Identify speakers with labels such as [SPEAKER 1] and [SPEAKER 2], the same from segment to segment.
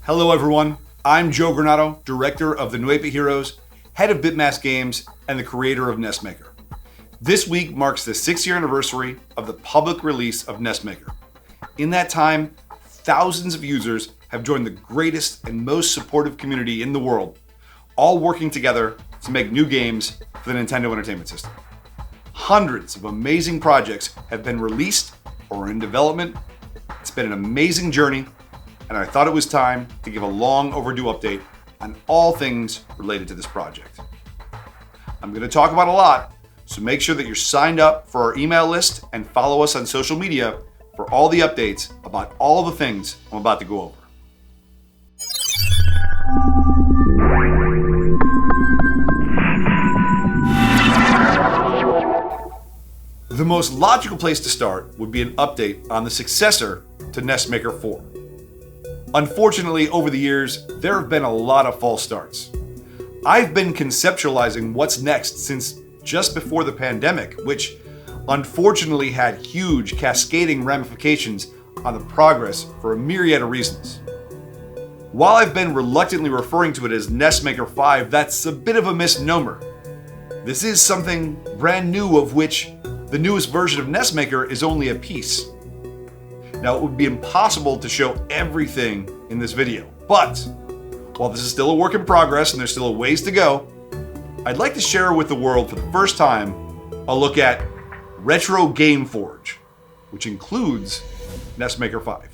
[SPEAKER 1] Hello everyone, I'm Joe Granato, director of the New 8-Bit Heroes, head of Bitmass Games, and the creator of Nesmaker. This week marks the 6th-year anniversary of the public release of Nesmaker. In that time, thousands of users have joined the greatest and most supportive community in the world, all working together to make new games for the Nintendo Entertainment System. Hundreds of amazing projects have been released or are in development. It's been an amazing journey, and I thought it was time to give a long overdue update on all things related to this project. I'm going to talk about a lot, so make sure that you're signed up for our email list and follow us on social media for all the updates about all the things I'm about to go over. The most logical place to start would be an update on the successor to Nesmaker 4. Unfortunately, over the years, there have been a lot of false starts. I've been conceptualizing what's next since just before the pandemic, which unfortunately had huge cascading ramifications on the progress for a myriad of reasons. While I've been reluctantly referring to it as Nesmaker 5, that's a bit of a misnomer. This is something brand new, of which the newest version of Nesmaker is only a piece. Now, it would be impossible to show everything in this video, but while this is still a work in progress and there's still a ways to go, I'd like to share with the world for the first time a look at Retro Game Forge, which includes Nesmaker 5.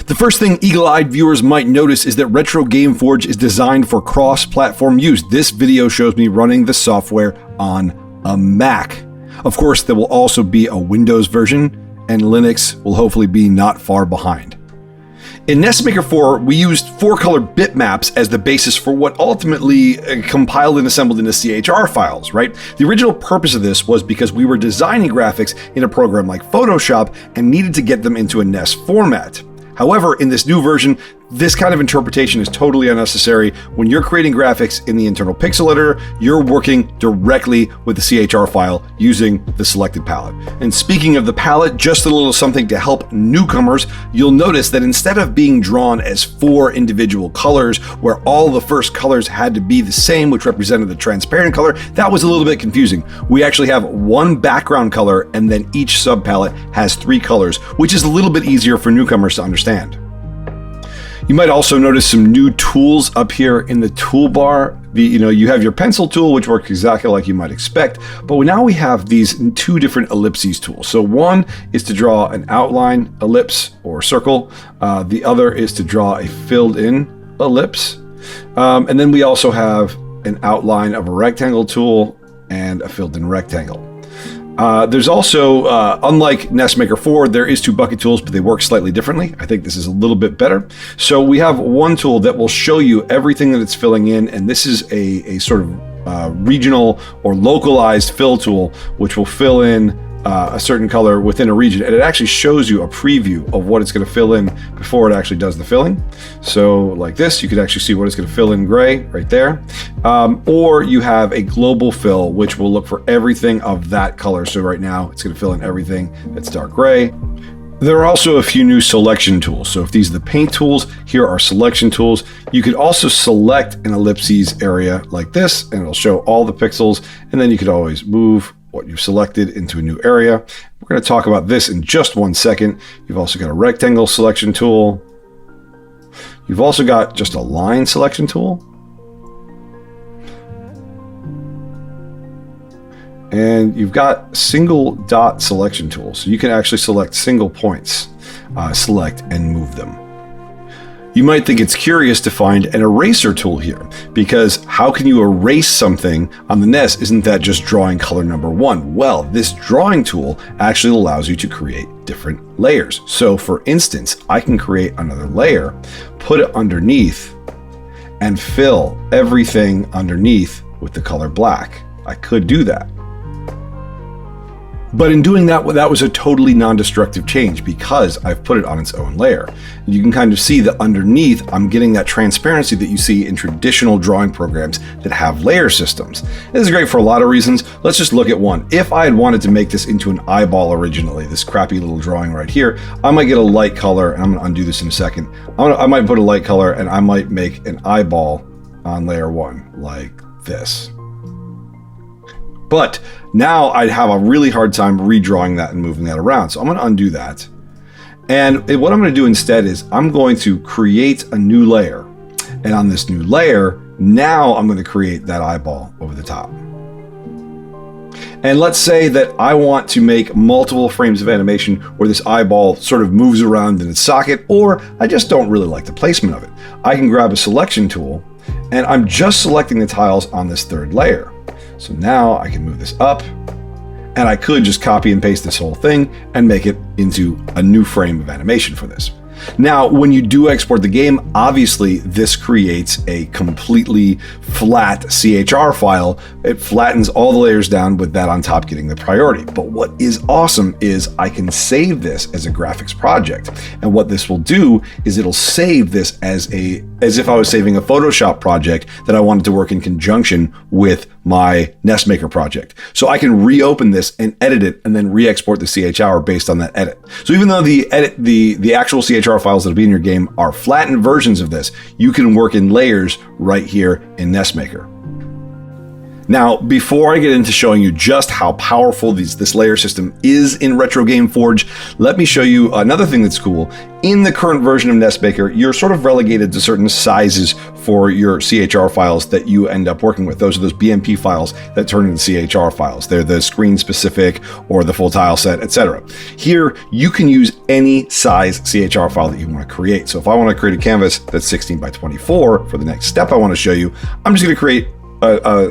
[SPEAKER 2] The first thing eagle-eyed viewers might notice is that Retro Game Forge is designed for cross-platform use. This video shows me running the software on a Mac. Of course, there will also be a Windows version, and Linux will hopefully be not far behind. In Nesmaker 4, we used 4-color bitmaps as the basis for what ultimately compiled and assembled into CHR files, right? The original purpose of this was because we were designing graphics in a program like Photoshop and needed to get them into a NES format. However, in this new version, this kind of interpretation is totally unnecessary. When you're creating graphics in the internal pixel editor, you're working directly with the CHR file using the selected palette. And speaking of the palette, just a little something to help newcomers, you'll notice that instead of being drawn as 4 individual colors, where all the first colors had to be the same, which represented the transparent color, that was a little bit confusing. We actually have one background color, and then each sub-palette has 3 colors, which is a little bit easier for newcomers to understand. You might also notice some new tools up here in the toolbar. You have your pencil tool, which works exactly like you might expect, but now we have these 2 different ellipses tools. So one is to draw an outline ellipse or circle. The other is to draw a filled in ellipse. And then we also have an outline of a rectangle tool and a filled in rectangle. There's also, unlike Nesmaker 4, there is 2 bucket tools, but they work slightly differently. I think this is a little bit better. So we have one tool that will show you everything that it's filling in, and this is a sort of regional or localized fill tool, which will fill in a certain color within a region, and it actually shows you a preview of what it's going to fill in before it actually does the filling. So like this, you could actually see what it's going to fill in gray right there. Or you have a global fill, which will look for everything of that color. So right now it's going to fill in everything that's dark gray. There are also a few new selection tools. So if these are the paint tools, here are selection tools. You could also select an ellipses area like this, and it'll show all the pixels, and then you could always move what you've selected into a new area. We're going to talk about this in just 1 second. You've also got a rectangle selection tool. You've also got just a line selection tool. And you've got single dot selection tool. So you can actually select single points, select and move them. You might think it's curious to find an eraser tool here, because how can you erase something on the NES? Isn't that just drawing color number 1? Well, this drawing tool actually allows you to create different layers. So for instance, I can create another layer, put it underneath, and fill everything underneath with the color black. I could do that. But in doing that, that was a totally non-destructive change because I've put it on its own layer. You can kind of see that underneath, I'm getting that transparency that you see in traditional drawing programs that have layer systems. This is great for a lot of reasons. Let's just look at one. If I had wanted to make this into an eyeball originally, this crappy little drawing right here, I might get a light color, and I'm going to undo this in a second. I might put a light color, and I might make an eyeball on layer 1 like this. But now I'd have a really hard time redrawing that and moving that around. So I'm going to undo that. And what I'm going to do instead is I'm going to create a new layer. And on this new layer, now I'm going to create that eyeball over the top. And let's say that I want to make multiple frames of animation where this eyeball sort of moves around in its socket, or I just don't really like the placement of it. I can grab a selection tool, and I'm just selecting the tiles on this third layer. So now I can move this up, and I could just copy and paste this whole thing and make it into a new frame of animation for this. Now, when you do export the game, obviously this creates a completely flat CHR file. It flattens all the layers down with that on top getting the priority. But what is awesome is I can save this as a graphics project. And what this will do is it'll save this as if I was saving a Photoshop project that I wanted to work in conjunction with my Nesmaker project. So I can reopen this and edit it and then re-export the CHR based on that edit. So even though the actual CHR files that'll be in your game are flattened versions of this, you can work in layers right here in Nesmaker. Now, before I get into showing you just how powerful this layer system is in Retro Game Forge, let me show you another thing that's cool. In the current version of Nesmaker, you're sort of relegated to certain sizes for your CHR files that you end up working with. Those are those BMP files that turn into CHR files. They're the screen specific or the full tile set, etc. Here, you can use any size CHR file that you want to create. So if I want to create a canvas that's 16 by 24 for the next step I want to show you, I'm just going to create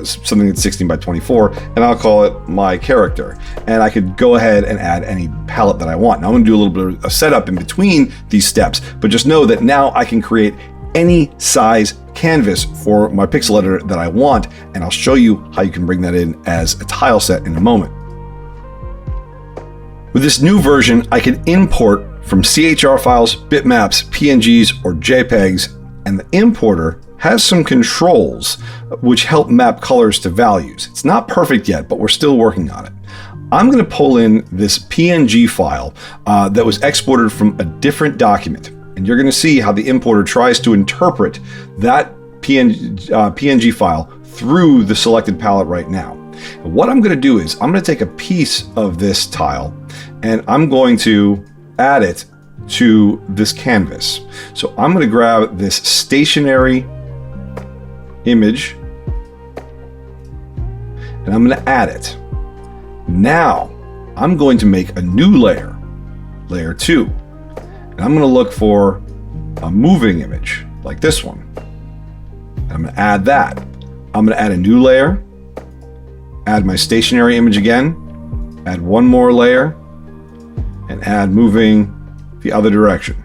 [SPEAKER 2] something that's 16 by 24, and I'll call it my character. And I could go ahead and add any palette that I want. Now I'm going to do a little bit of a setup in between these steps, but just know that now I can create any size canvas for my pixel editor that I want, and I'll show you how you can bring that in as a tile set in a moment. With this new version, I can import from CHR files, bitmaps, PNGs, or JPEGs, and the importer has some controls which help map colors to values. It's not perfect yet, but we're still working on it. I'm going to pull in this PNG file that was exported from a different document, and you're going to see how the importer tries to interpret that PNG file through the selected palette right now. And what I'm going to do is I'm going to take a piece of this tile and I'm going to add it to this canvas. So I'm going to grab this stationary image and I'm going to add it. Now I'm going to make a new layer, layer 2, and I'm going to look for a moving image like this one. I'm going to add that. I'm going to add a new layer, add my stationary image again, add one more layer, and add moving the other direction.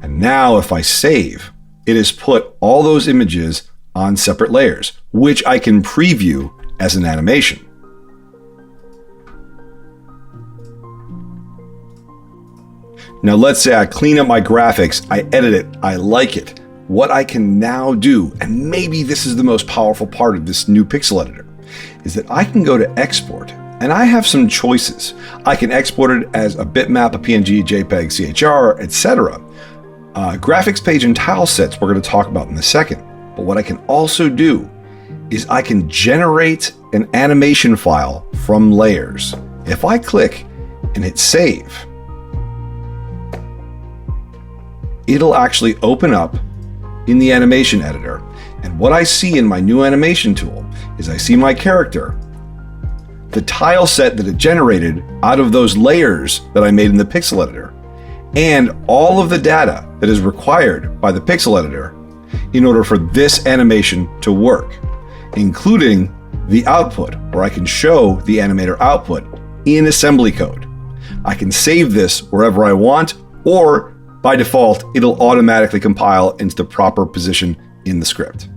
[SPEAKER 2] And now if I save, it has put all those images on separate layers, which I can preview as an animation. Now let's say I clean up my graphics, I edit it, I like it. What I can now do, and maybe this is the most powerful part of this new pixel editor, is that I can go to export, and I have some choices. I can export it as a bitmap, a PNG, JPEG, CHR, etc. Graphics page and tile sets we're going to talk about in a second. But what I can also do is I can generate an animation file from layers. If I click and hit save, it'll actually open up in the animation editor. And what I see in my new animation tool is I see my character, the tile set that it generated out of those layers that I made in the pixel editor, and all of the data that is required by the pixel editor in order for this animation to work, including the output, where I can show the animator output in assembly code. I can save this wherever I want, or by default, it'll automatically compile into the proper position in the script.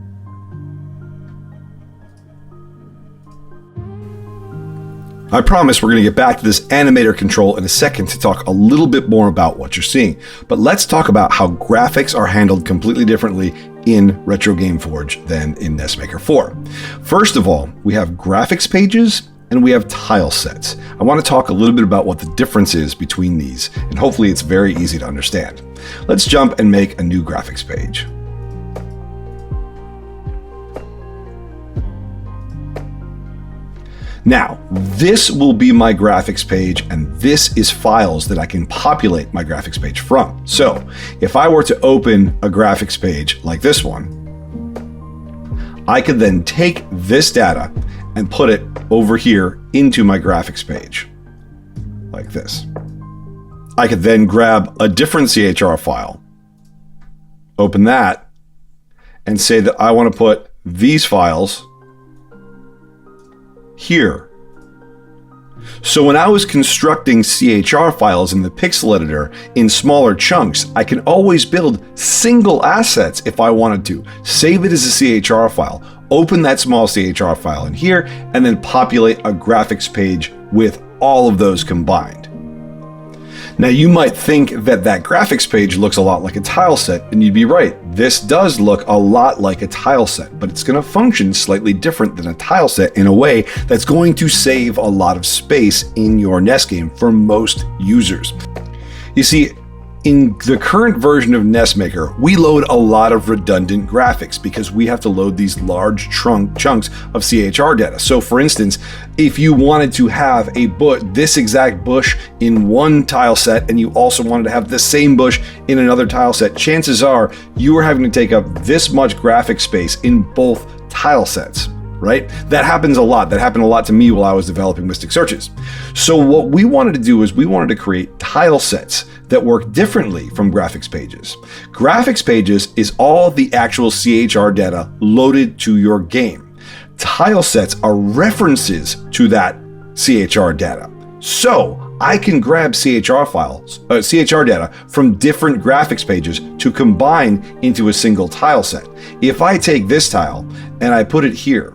[SPEAKER 2] I promise we're going to get back to this animator control in a second to talk a little bit more about what you're seeing. But let's talk about how graphics are handled completely differently in Retro Game Forge than in Nesmaker 4. First of all, we have graphics pages and we have tile sets. I want to talk a little bit about what the difference is between these, and hopefully it's very easy to understand. Let's jump and make a new graphics page. Now, this will be my graphics page, and this is files that I can populate my graphics page from. So, if I were to open a graphics page like this one, I could then take this data and put it over here into my graphics page, like this. I could then grab a different CHR file, open that, and say that I want to put these files here. So when I was constructing CHR files in the pixel editor in smaller chunks, I can always build single assets if I wanted to. Save it as a CHR file, open that small CHR file in here, and then populate a graphics page with all of those combined. Now you might think that that graphics page looks a lot like a tile set, and you'd be right. This does look a lot like a tile set, but it's going to function slightly different than a tile set in a way that's going to save a lot of space in your NES game for most users. You see, in the current version of Nesmaker, we load a lot of redundant graphics because we have to load these large chunks of CHR data. So for instance, if you wanted to have this exact bush in one tile set and you also wanted to have the same bush in another tile set, chances are you are having to take up this much graphic space in both tile sets. Right? That happens a lot. That happened a lot to me while I was developing Mystic Searches. So what we wanted to do is we wanted to create tile sets that work differently from graphics pages. Graphics pages is all the actual CHR data loaded to your game. Tile sets are references to that CHR data. So I can grab CHR data from different graphics pages to combine into a single tile set. If I take this tile and I put it here,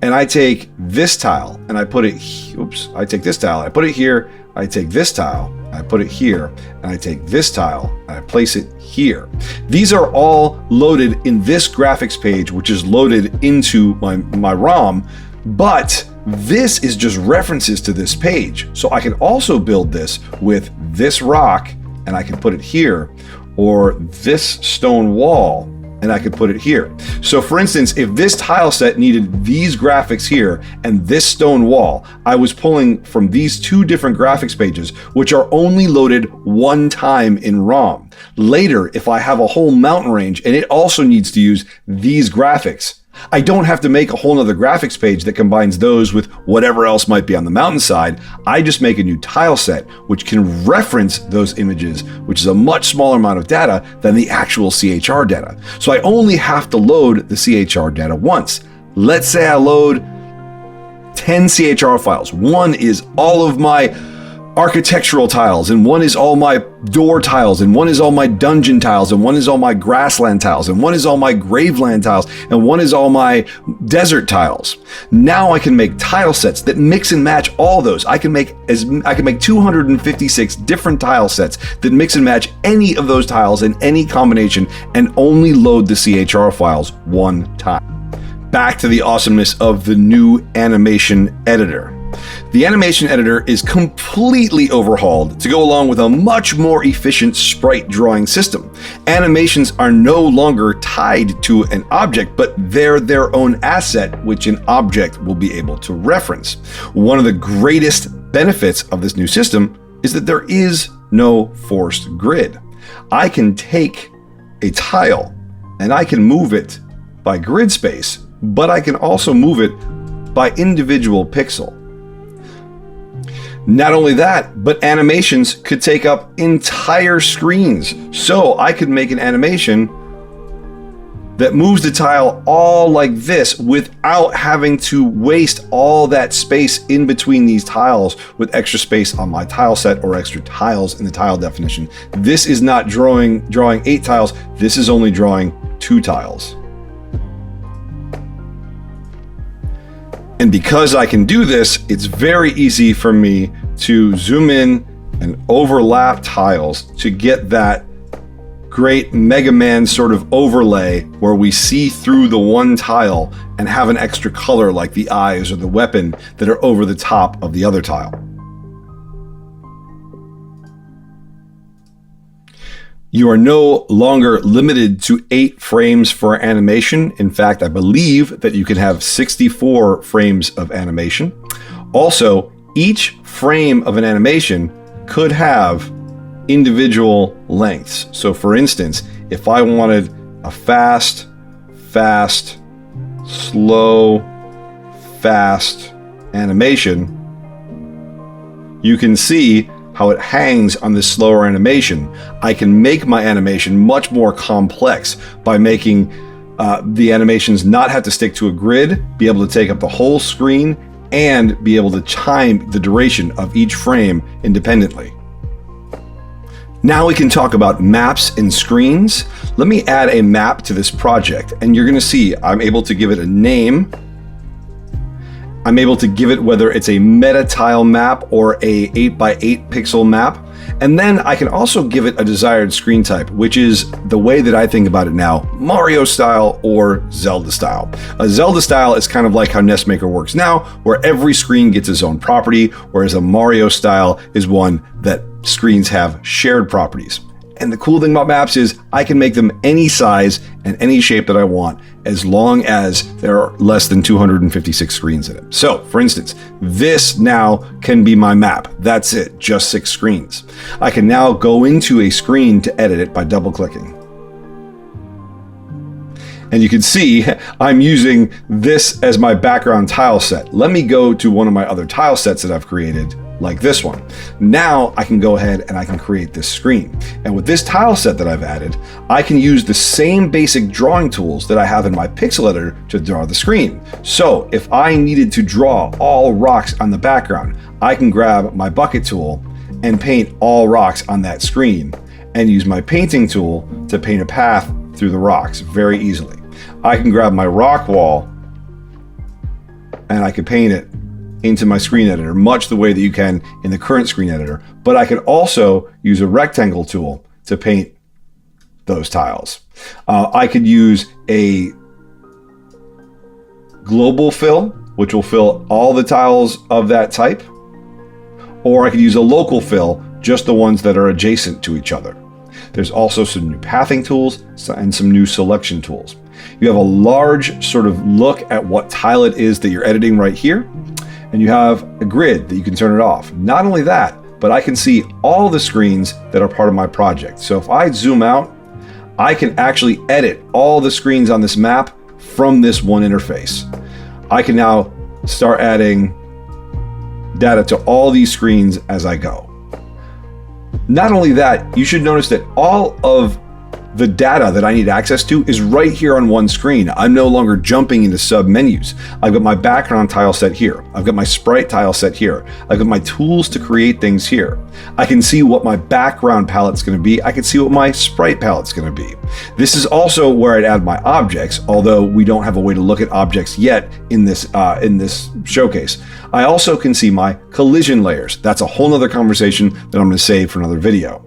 [SPEAKER 2] and I take this tile and I put it, I take this tile, I put it here, I take this tile, I put it here, and I take this tile and I place it here. These are all loaded in this graphics page, which is loaded into my ROM, but this is just references to this page. So I can also build this with this rock and I can put it here, or this stone wall, and I could put it here. So for instance, if this tile set needed these graphics here and this stone wall, I was pulling from these two different graphics pages, which are only loaded one time in ROM. Later, if I have a whole mountain range and it also needs to use these graphics, I don't have to make a whole nother graphics page that combines those with whatever else might be on the mountainside. I just make a new tile set, which can reference those images, which is a much smaller amount of data than the actual CHR data. So I only have to load the CHR data once. Let's say I load 10 CHR files. One is all of my architectural tiles, and one is all my door tiles, and one is all my dungeon tiles, and one is all my grassland tiles, and one is all my graveland tiles, and one is all my desert tiles. Now I can make tile sets that mix and match all those. I can make 256 different tile sets that mix and match any of those tiles in any combination and only load the CHR files one time. Back to the awesomeness of the new animation editor. The animation editor is completely overhauled to go along with a much more efficient sprite drawing system. Animations are no longer tied to an object, but they're their own asset, which an object will be able to reference. One of the greatest benefits of this new system is that there is no forced grid. I can take a tile and I can move it by grid space, but I can also move it by individual pixel. Not only that, but animations could take up entire screens. So I could make an animation that moves the tile all like this without having to waste all that space in between these tiles with extra space on my tile set or extra tiles in the tile definition. This is not drawing 8 tiles. This is only drawing 2 tiles. And because I can do this, it's very easy for me to zoom in and overlap tiles to get that great Mega Man sort of overlay where we see through the one tile and have an extra color like the eyes or the weapon that are over the top of the other tile. You are no longer limited to 8 frames for animation. In fact, I believe that you can have 64 frames of animation. Also, each frame of an animation could have individual lengths. So for instance, if I wanted a fast, slow, fast animation, you can see how it hangs on this slower animation. I can make my animation much more complex by making the animations not have to stick to a grid, be able to take up the whole screen, and be able to time the duration of each frame independently. Now we can talk about maps and screens. Let me add a map to this project, and you're gonna see I'm able to give it a name. I'm able to give it whether it's a meta tile map or a 8x8 pixel map. And then I can also give it a desired screen type, which is the way that I think about it now, Mario style or Zelda style. A Zelda style is kind of like how Nesmaker works now, where every screen gets its own property, whereas a Mario style is one that screens have shared properties. And the cool thing about maps is I can make them any size and any shape that I want, as long as there are less than 256 screens in it. So, for instance, this now can be my map. That's it, just 6 screens. I can now go into a screen to edit it by double-clicking. And you can see I'm using this as my background tile set. Let me go to one of my other tile sets that I've created, like this one. Now I can go ahead and I can create this screen. And with this tile set that I've added, I can use the same basic drawing tools that I have in my pixel editor to draw the screen. So if I needed to draw all rocks on the background, I can grab my bucket tool and paint all rocks on that screen and use my painting tool to paint a path through the rocks very easily. I can grab my rock wall and I can paint it into my screen editor, much the way that you can in the current screen editor. But I can also use a rectangle tool to paint those tiles. I could use a global fill, which will fill all the tiles of that type. Or I could use a local fill, just the ones that are adjacent to each other. There's also some new pathing tools and some new selection tools. You have a large sort of look at what tile it is that you're editing right here. And you have a grid that you can turn it off. Not only that, but I can see all the screens that are part of my project. So if I zoom out, I can actually edit all the screens on this map from this one interface. I can now start adding data to all these screens as I go. Not only that, you should notice that all of the data that I need access to is right here on one screen. I'm no longer jumping into sub menus. I've got my background tile set here. I've got my sprite tile set here. I've got my tools to create things here. I can see what my background palette's going to be. I can see what my sprite palette's going to be. This is also where I'd add my objects, although we don't have a way to look at objects yet in this showcase. I also can see my collision layers. That's a whole nother conversation that I'm going to save for another video.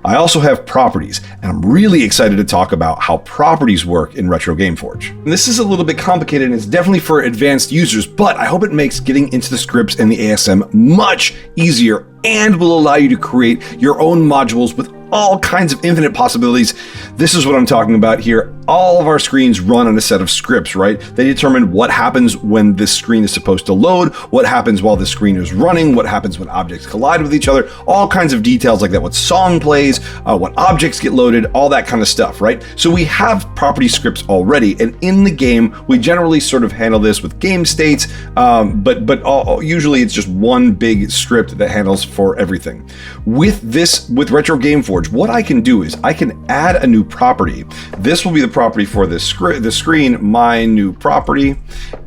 [SPEAKER 2] I also have properties, and I'm really excited to talk about how properties work in Retro Gameforge. And this is a little bit complicated, and it's definitely for advanced users, but I hope it makes getting into the scripts and the ASM much easier and will allow you to create your own modules with all kinds of infinite possibilities. This is what I'm talking about here. All of our screens run on a set of scripts, right? They determine what happens when this screen is supposed to load, what happens while the screen is running, what happens when objects collide with each other, all kinds of details like that, what song plays, what objects get loaded, all that kind of stuff, right? So we have property scripts already, and in the game, we generally sort of handle this with game states, but usually it's just one big script that handles for everything. With Retro Gameforge, Forge, what I can do is I can add a new property. This will be the property for the screen, my new property,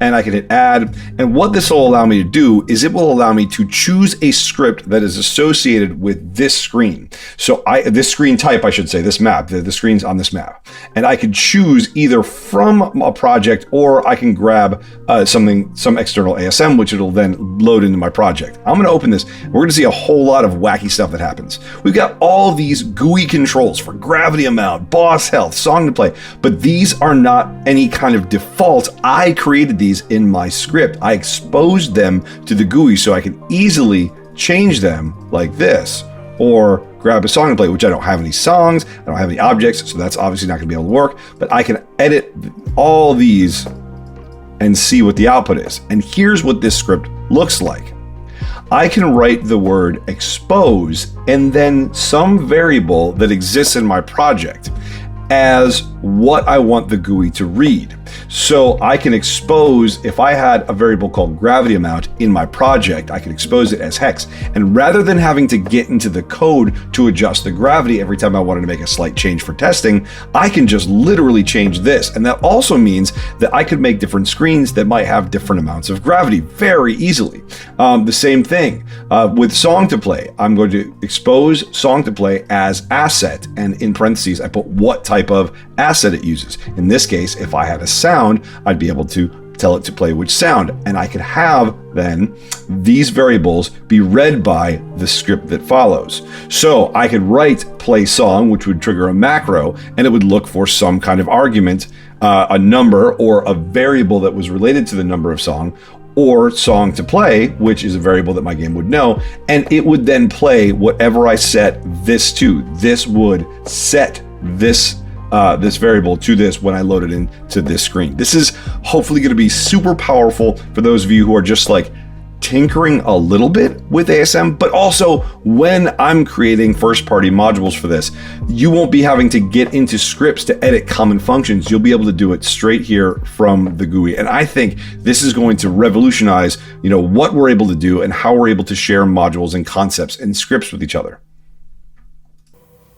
[SPEAKER 2] and I can hit add. And what this will allow me to do is it will allow me to choose a script that is associated with this screen. So this screen type, I should say, this map, the screens on this map. And I could choose either from a project or I can grab some external ASM, which it'll then load into my project. I'm going to open this. We're going to see a whole lot of wacky stuff that happens. We've got all these GUI controls for gravity amount, boss health, song to play, but these are not any kind of default. I created these in my script. I exposed them to the GUI so I can easily change them like this, or grab a song to play, which I don't have any songs, I don't have any objects, so that's obviously not going to be able to work, but I can edit all these and see what the output is. And here's what this script looks like. I can write the word expose and then some variable that exists in my project as what I want the GUI to read. So I can expose, if I had a variable called gravity amount in my project, I can expose it as hex. And rather than having to get into the code to adjust the gravity every time I wanted to make a slight change for testing, I can just literally change this. And that also means that I could make different screens that might have different amounts of gravity very easily. The same thing with song to play. I'm going to expose song to play as asset, and in parentheses, I put what type of asset it uses. In this case, if I had a sound, I'd be able to tell it to play which sound, and I could have then these variables be read by the script that follows. So I could write play song, which would trigger a macro, and it would look for some kind of argument, a number or a variable that was related to the number of song, or song to play, which is a variable that my game would know, and it would then play whatever I set this to. This would set this variable to this when I load it into this screen. This is hopefully going to be super powerful for those of you who are just like tinkering a little bit with ASM, but also when I'm creating first-party modules for this, you won't be having to get into scripts to edit common functions. You'll be able to do it straight here from the GUI. And I think this is going to revolutionize, what we're able to do and how we're able to share modules and concepts and scripts with each other.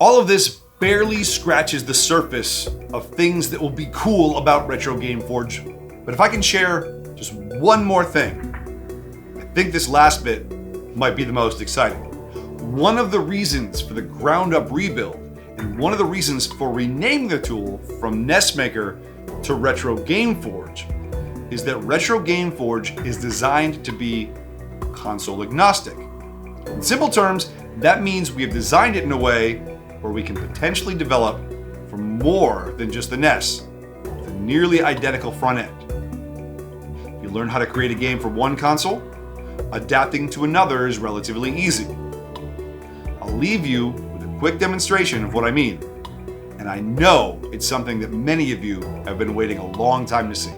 [SPEAKER 1] All of this barely scratches the surface of things that will be cool about Retro Game Forge. But if I can share just one more thing, I think this last bit might be the most exciting. One of the reasons for the ground up rebuild, and one of the reasons for renaming the tool from Nesmaker to Retro Game Forge, is that Retro Game Forge is designed to be console agnostic. In simple terms, that means we have designed it in a way where we can potentially develop for more than just the NES, with a nearly identical front end. If you learn how to create a game for one console, adapting to another is relatively easy. I'll leave you with a quick demonstration of what I mean, and I know it's something that many of you have been waiting a long time to see.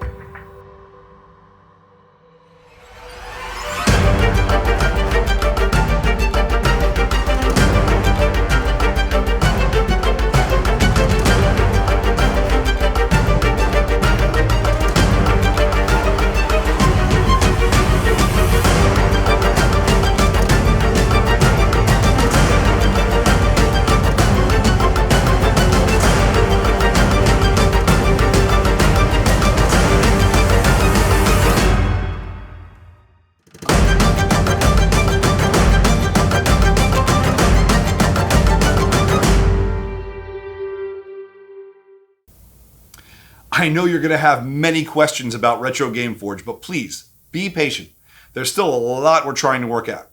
[SPEAKER 1] I know you're going to have many questions about Retro Game Forge, but please be patient. There's still a lot we're trying to work out.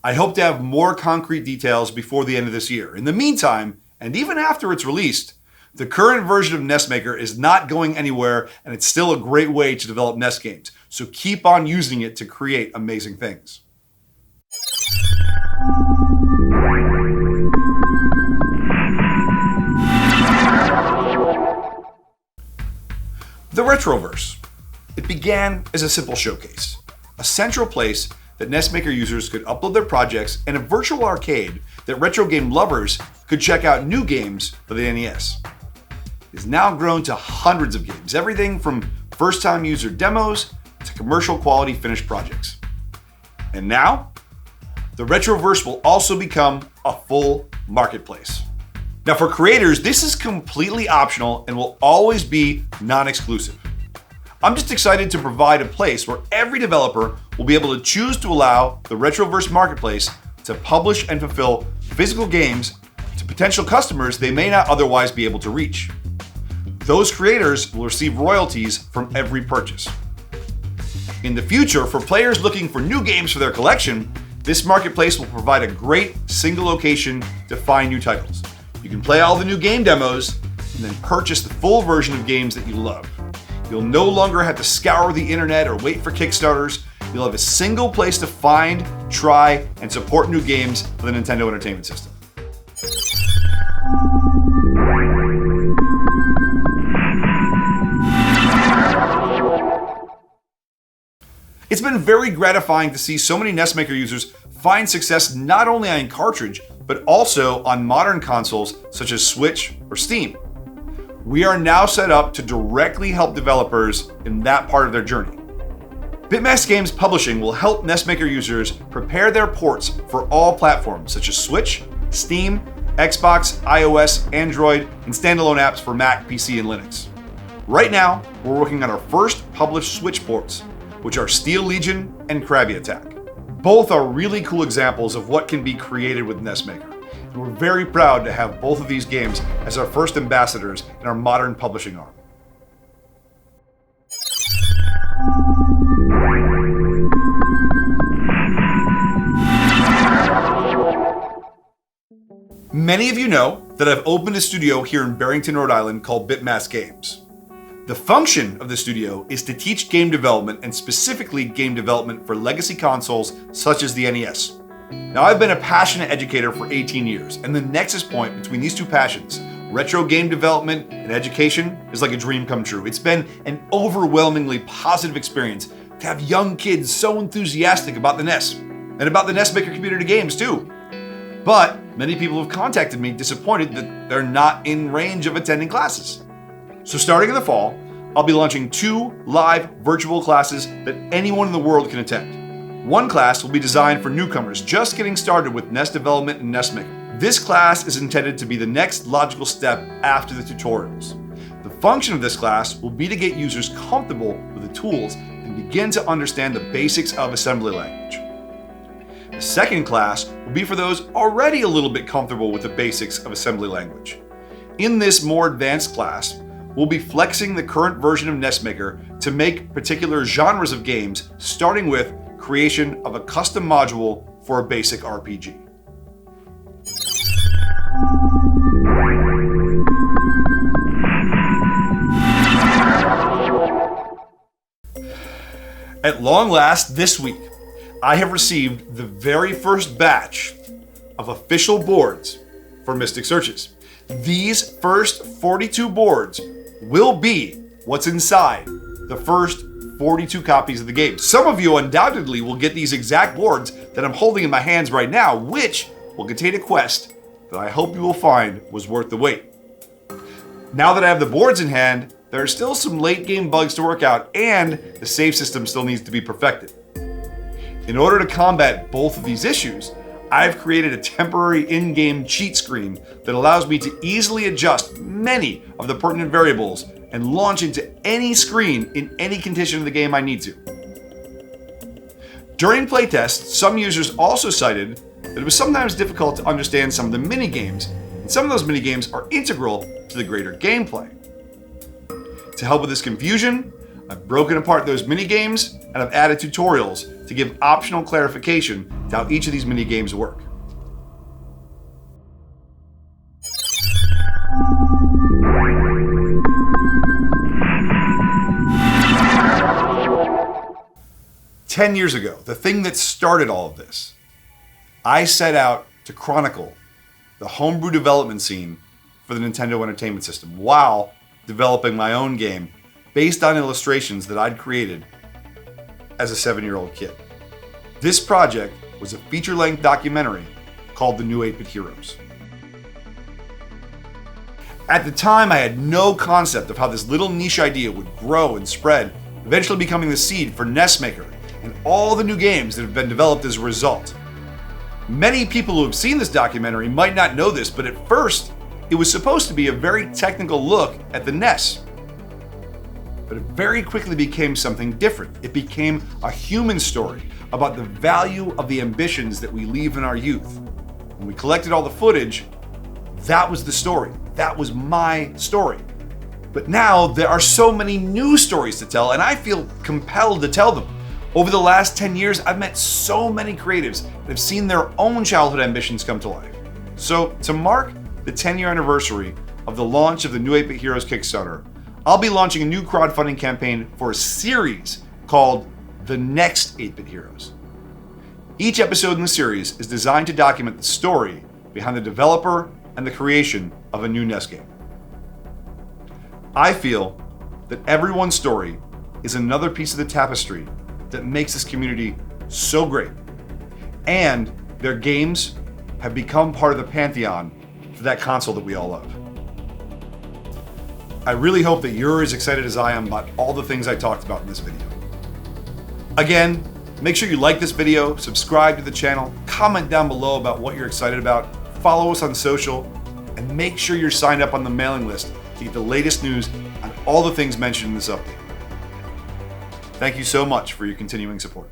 [SPEAKER 1] I hope to have more concrete details before the end of this year. In the meantime, and even after it's released, the current version of Nesmaker is not going anywhere, and it's still a great way to develop NES games. So keep on using it to create amazing things. The Retroverse. It began as a simple showcase, a central place that Nesmaker users could upload their projects, and a virtual arcade that retro game lovers could check out new games for the NES. It has now grown to hundreds of games, everything from first-time user demos to commercial quality finished projects. And now, the Retroverse will also become a full marketplace. Now for creators, this is completely optional and will always be non-exclusive. I'm just excited to provide a place where every developer will be able to choose to allow the Retroverse marketplace to publish and fulfill physical games to potential customers they may not otherwise be able to reach. Those creators will receive royalties from every purchase. In the future, for players looking for new games for their collection, this marketplace will provide a great single location to find new titles. You can play all the new game demos and then purchase the full version of games that you love. You'll no longer have to scour the internet or wait for Kickstarters. You'll have a single place to find, try, and support new games for the Nintendo Entertainment System. It's been very gratifying to see so many Nesmaker users find success not only on cartridge, but also on modern consoles such as Switch or Steam. We are now set up to directly help developers in that part of their journey. Bitmax Games Publishing will help Nesmaker users prepare their ports for all platforms such as Switch, Steam, Xbox, iOS, Android, and standalone apps for Mac, PC, and Linux. Right now, we're working on our first published Switch ports, which are Steel Legion and Krabby Attack. Both are really cool examples of what can be created with Nesmaker. And we're very proud to have both of these games as our first ambassadors in our modern publishing arm. Many of you know that I've opened a studio here in Barrington, Rhode Island called Bitmax Games. The function of the studio is to teach game development, and specifically game development for legacy consoles such as the NES. Now, I've been a passionate educator for 18 years, and the nexus point between these two passions, retro game development and education, is like a dream come true. It's been an overwhelmingly positive experience to have young kids so enthusiastic about the NES, and about the Nesmaker community games too. But many people have contacted me disappointed that they're not in range of attending classes. So starting in the fall, I'll be launching 2 live virtual classes that anyone in the world can attend. One class will be designed for newcomers just getting started with NES development and Nesmaker. This class is intended to be the next logical step after the tutorials. The function of this class will be to get users comfortable with the tools and begin to understand the basics of assembly language. The second class will be for those already a little bit comfortable with the basics of assembly language. In this more advanced class, we'll be flexing the current version of Nesmaker to make particular genres of games, starting with creation of a custom module for a basic RPG. At long last, this week, I have received the very first batch of official boards for Mystic Searches. These first 42 boards will be what's inside the first 42 copies of the game. Some of you undoubtedly will get these exact boards that I'm holding in my hands right now, which will contain a quest that I hope you will find was worth the wait. Now that I have the boards in hand, there are still some late game bugs to work out, and the save system still needs to be perfected. In order to combat both of these issues, I've created a temporary in-game cheat screen that allows me to easily adjust many of the pertinent variables and launch into any screen in any condition of the game I need to. During playtests, some users also cited that it was sometimes difficult to understand some of the mini-games, and some of those mini-games are integral to the greater gameplay. To help with this confusion, I've broken apart those mini-games and I've added tutorials to give optional clarification to how each of these mini-games work. "10 years ago, the thing that started all of this, I set out to chronicle the homebrew development scene for the Nintendo Entertainment System while developing my own game based on illustrations that I'd created as a 7-year-old kid. This project was a feature-length documentary called The New 8-Bit Heroes. At the time, I had no concept of how this little niche idea would grow and spread, eventually becoming the seed for Nesmaker and all the new games that have been developed as a result. Many people who have seen this documentary might not know this, but at first, It was supposed to be a very technical look at the NES, but it very quickly became something different. It became a human story about the value of the ambitions that we leave in our youth. When we collected all the footage, that was the story. That was my story. But now there are so many new stories to tell, and I feel compelled to tell them. Over the last 10 years, I've met so many creatives that have seen their own childhood ambitions come to life. So to mark the 10-year anniversary of the launch of the New 8-Bit Heroes Kickstarter, I'll be launching a new crowdfunding campaign for a series called The Next 8-Bit Heroes. Each episode in the series is designed to document the story behind the developer and the creation of a new NES game. I feel that everyone's story is another piece of the tapestry that makes this community so great, and their games have become part of the pantheon for that console that we all love. I really hope that you're as excited as I am about all the things I talked about in this video. Again, make sure you like this video, subscribe to the channel, comment down below about what you're excited about, follow us on social, and make sure you're signed up on the mailing list to get the latest news on all the things mentioned in this update. Thank you so much for your continuing support.